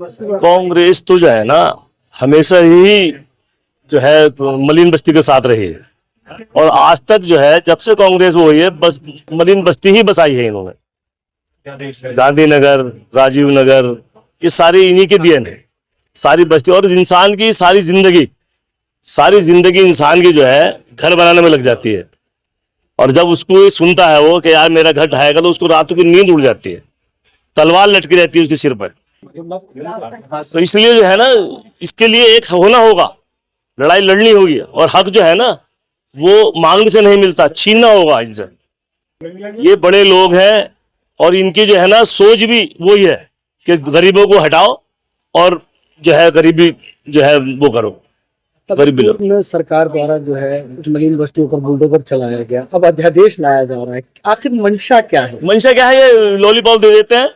कांग्रेस तो जो है ना हमेशा ही जो है मलिन बस्ती के साथ रही है और आज तक जो है जब से कांग्रेस वो हुई है बस मलिन बस्ती ही बसाई है इन्होंने। गांधीनगर, राजीव नगर, ये सारी इन्हीं के देन है सारी बस्ती। और इंसान की सारी जिंदगी इंसान की जो है घर बनाने में लग जाती है और जब उसको ये सुनता है वो कि यार मेरा घर ढाएगा तो उसको रातों की नींद उड़ जाती है, तलवार लटकी रहती है उसके सिर पर। तो इसलिए जो है ना इसके लिए एक होना होगा, लड़ाई लड़नी होगी और हक जो है ना वो मांगने से नहीं मिलता, छीनना होगा इनसे। ये बड़े लोग हैं और इनकी जो है ना सोच भी वही है कि गरीबों को हटाओ और जो है गरीबी जो है वो करो। गरीबी लोग सरकार द्वारा जो है कुछ मलिन बस्तियों पर बुलडोजर चलाया गया, अब अध्यादेश लाया जा रहा है, आखिर मंशा क्या है? मंशा क्या है? ये लॉलीपॉप दे देते हैं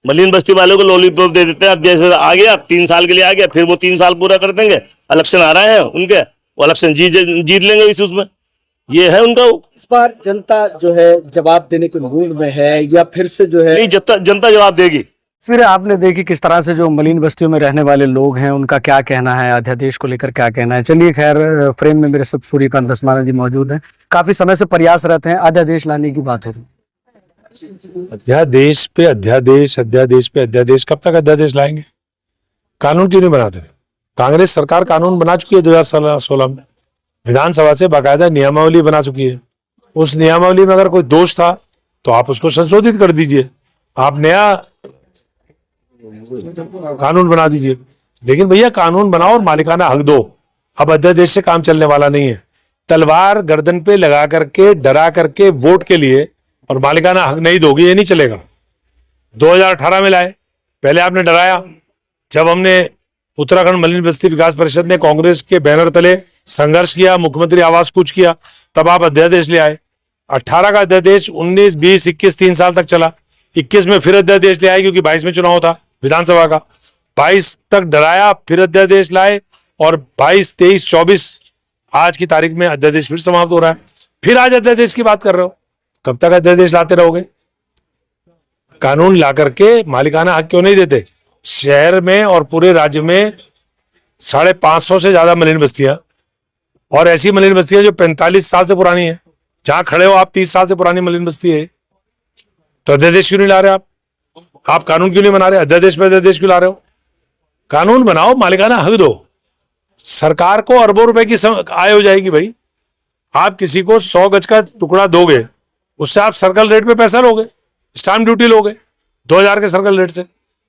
मलिन बस्ती वालों को, लॉलीपॉप दे देते हैं। अब जैसे आ गया 3 साल के लिए आ गया, फिर वो 3 साल पूरा कर देंगे। इलेक्शन आ रहे हैं उनके, वो इलेक्शन जीत लेंगे इस उसमें। ये है उनका। इस बार जनता जो है जवाब देने के मूड में है या फिर से जो है? नहीं, जनता जवाब देगी। फिर आपने देखी किस तरह से जो मलिन बस्तियों में रहने वाले लोग हैं उनका क्या कहना है, अध्यादेश को लेकर क्या कहना है। चलिए खैर, फ्रेम में मेरे साथ सूर्यकांत धस्माना जी मौजूद हैं, काफी समय से प्रयास रहते हैं अध्यादेश लाने की बात है। अध्यादेश पे अध्यादेश, अध्यादेश पे अध्यादेश, कब तक अध्यादेश लाएंगे? कानून क्यों नहीं बनाते? कांग्रेस सरकार कानून बना चुकी है 2016 में, विधानसभा से बाकायदा नियमावली बना चुकी है। उस नियमावली में अगर कोई दोष था तो आप उसको संशोधित कर दीजिए, आप नया कानून बना दीजिए। लेकिन भैया कानून बनाओ और मालिकाना हक दो। अब अध्यादेश से काम चलने वाला नहीं है। तलवार गर्दन पे लगा करके डरा करके वोट के लिए और मालिकाना हक नहीं दोगे, ये नहीं चलेगा। 2018 में लाए, पहले आपने डराया। जब हमने उत्तराखंड मलिन बस्ती विकास परिषद ने कांग्रेस के बैनर तले संघर्ष किया, मुख्यमंत्री आवास कूच किया, तब आप अध्यादेश ले आए। 18 का अध्यादेश 19, 20, 21 3 साल तक चला। 21 में फिर अध्यादेश ले आए क्योंकि 22 में चुनाव था विधानसभा का। 22 तक डराया, फिर अध्यादेश लाए और 22, 23, 24 आज की तारीख में अध्यादेश फिर समाप्त हो रहा है। फिर आज अध्यादेश की बात कर रहे हो। कब तक अध्यादेश लाते रहोगे? कानून ला करके मालिकाना हक क्यों नहीं देते? शहर में और पूरे राज्य में 550 से ज्यादा मलिन बस्तियां और ऐसी मलिन बस्तियां जो 45 साल से पुरानी है। जहां खड़े हो आप 30 साल से पुरानी मलिन बस्ती है। तो अध्यादेश क्यों नहीं ला रहे आप कानून क्यों नहीं बना रहे? अध्यादेश पे अध्यादेश क्यों ला रहे हो? कानून बनाओ, मालिकाना हक दो। सरकार को अरबों रुपए की आय हो जाएगी भाई। आप किसी को 100 गज का टुकड़ा दोगे, उससे आप सर्कल रेट पे पैसा लोगे, स्टाम्प ड्यूटी लोगे 2000 के सर्कल रेट से।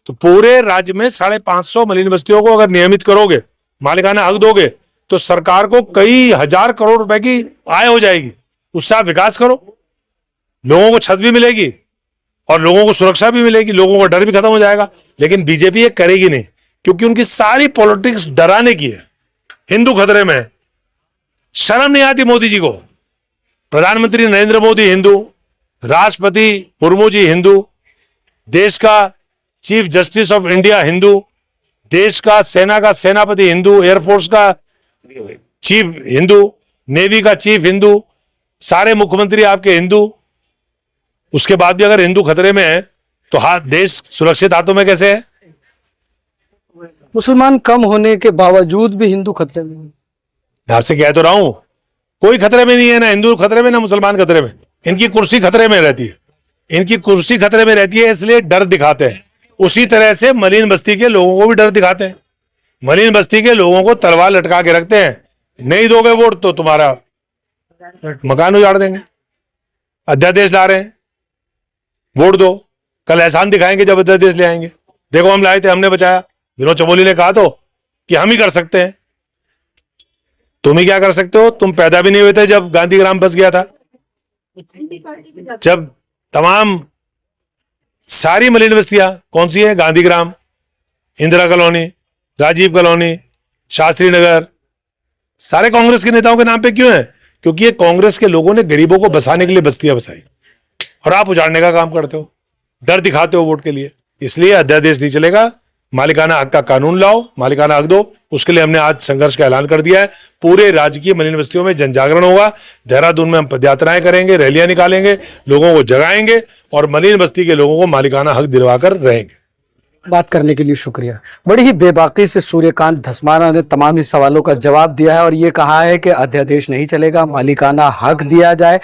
तो पूरे राज्य में 550 मलिन बस्तियों को अगर नियमित करोगे, मालिकाना हक दोगे, तो सरकार को कई हजार करोड़ रुपए की आय हो जाएगी। उससे आप विकास करो, लोगों को छत भी मिलेगी और लोगों को सुरक्षा भी मिलेगी, लोगों का डर भी खत्म हो जाएगा। लेकिन बीजेपी ये करेगी नहीं, क्योंकि उनकी सारी पॉलिटिक्स डराने की है। हिंदू खतरे में है। शर्म नहीं आती मोदी जी को? प्रधानमंत्री नरेंद्र मोदी हिंदू, राष्ट्रपति मुर्मू जी हिंदू, देश का chief justice of India Hindu, देश का सेना का सेनापति हिंदू, एयरफोर्स का चीफ हिंदू, नेवी का चीफ हिंदू, सारे मुख्यमंत्री आपके हिंदू। उसके बाद भी अगर हिंदू खतरे में है तो देश सुरक्षित हाथों में कैसे है? मुसलमान कम होने के बावजूद भी हिंदू खतरे में। आपसे कह तो रहा हूं, कोई खतरे में नहीं है, ना हिंदू खतरे में ना मुसलमान खतरे में। इनकी कुर्सी खतरे में रहती है। इनकी कुर्सी खतरे में रहती है, इसलिए डर दिखाते हैं। उसी तरह से मलिन बस्ती के लोगों को भी डर दिखाते हैं। मलिन बस्ती के लोगों को तलवार लटका के रखते हैं, नहीं दोगे वोट तो तुम्हारा मकान उजाड़ देंगे। अध्यादेश ला रहे हैं, वोट दो, कल एहसान दिखाएंगे जब अध्यादेश ले आएंगे। देखो हम लाए थे, हमने बचाया। विनोद चमोली ने कहा तो कि हम ही कर सकते हैं। तुम ही क्या कर सकते हो? तुम पैदा भी नहीं हुए थे जब गांधीग्राम बस गया था। जब तमाम सारी मलिन बस्तियां कौन सी है? गांधीग्राम, इंदिरा कॉलोनी, राजीव कॉलोनी, शास्त्री नगर, सारे कांग्रेस के नेताओं के नाम पे क्यों है? क्योंकि ये कांग्रेस के लोगों ने गरीबों को बसाने के लिए बस्तियां बसाई और आप उजाड़ने का काम करते हो, डर दिखाते हो वोट के लिए। इसलिए अध्यादेश नहीं चलेगा। मालिकाना हक का कानून लाओ, मालिकाना हक दो। उसके लिए हमने आज संघर्ष का ऐलान कर दिया है। पूरे राज्य की मलिन बस्तियों में जन जागरण होगा। देहरादून में हम पदयात्राएं करेंगे, रैलियां निकालेंगे, लोगों को जगाएंगे और मलिन बस्ती के लोगों को मालिकाना हक दिलवाकर रहेंगे। बात करने के लिए शुक्रिया। बड़ी ही बेबाकी से सूर्यकांत धस्माना ने तमाम ही सवालों का जवाब दिया है और ये कहा है कि अध्यादेश नहीं चलेगा, मालिकाना हक दिया जाए।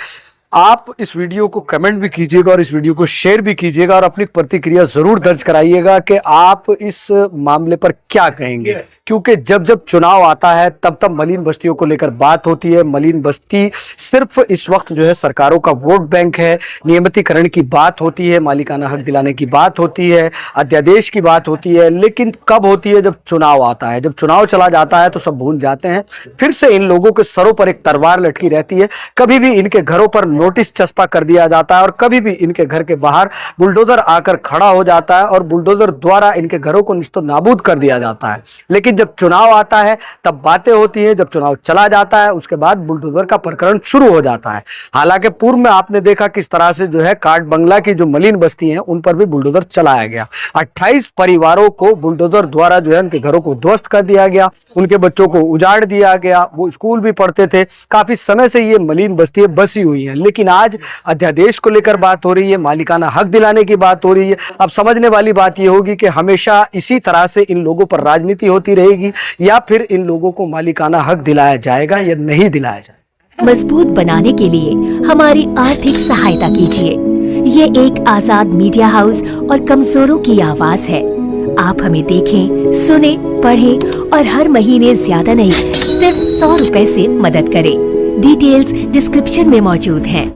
आप इस वीडियो को कमेंट भी कीजिएगा और इस वीडियो को शेयर भी कीजिएगा और अपनी प्रतिक्रिया जरूर दर्ज कराइएगा कि आप इस मामले पर क्या कहेंगे, क्योंकि जब जब चुनाव आता है तब तब मलिन बस्तियों को लेकर बात होती है। मलिन बस्ती सिर्फ इस वक्त जो है सरकारों का वोट बैंक है। नियमितीकरण की बात होती है, मालिकाना हक दिलाने की बात होती है, अध्यादेश की बात होती है, लेकिन कब होती है? जब चुनाव आता है। जब चुनाव चला जाता है तो सब भूल जाते हैं। फिर से इन लोगों के सरों पर एक तलवार लटकी रहती है। कभी भी इनके घरों पर नोटिस चस्पा कर दिया जाता है और कभी भी इनके घर के बाहर बुलडोजर आकर खड़ा हो जाता है और बुलडोजर द्वारा इनके घरों को निस्तो नाबूद कर दिया जाता है। लेकिन जब चुनाव आता है तब बातें होती हैं, जब चुनाव चला जाता है उसके बाद बुलडोजर का प्रकरण शुरू हो जाता है। हालांकि पूर्व में आपने देखा किस तरह से जो है काट बंगला की जो मलिन बस्ती है उन पर भी बुलडोजर चलाया गया। 28 परिवारों को बुलडोजर द्वारा जो है उनके घरों को ध्वस्त कर दिया गया, उनके बच्चों को उजाड़ दिया गया। वो स्कूल भी पढ़ते थे। काफी समय से ये मलिन बस्तियां बसी हुई हैं, लेकिन आज अध्यादेश को लेकर बात हो रही है, मालिकाना हक दिलाने की बात हो रही है। अब समझने वाली बात यह होगी कि हमेशा इसी तरह से इन लोगों पर राजनीति होती रहेगी या फिर इन लोगों को मालिकाना हक दिलाया जाएगा या नहीं दिलाया जाएगा। मजबूत बनाने के लिए हमारी आर्थिक सहायता कीजिए। ये एक आजाद मीडिया हाउस और कमजोरों की आवाज है। आप हमें देखें, सुने, पढ़ें और हर महीने ज्यादा नहीं सिर्फ 100 रुपए से मदद करें। डिटेल्स डिस्क्रिप्शन में मौजूद हैं।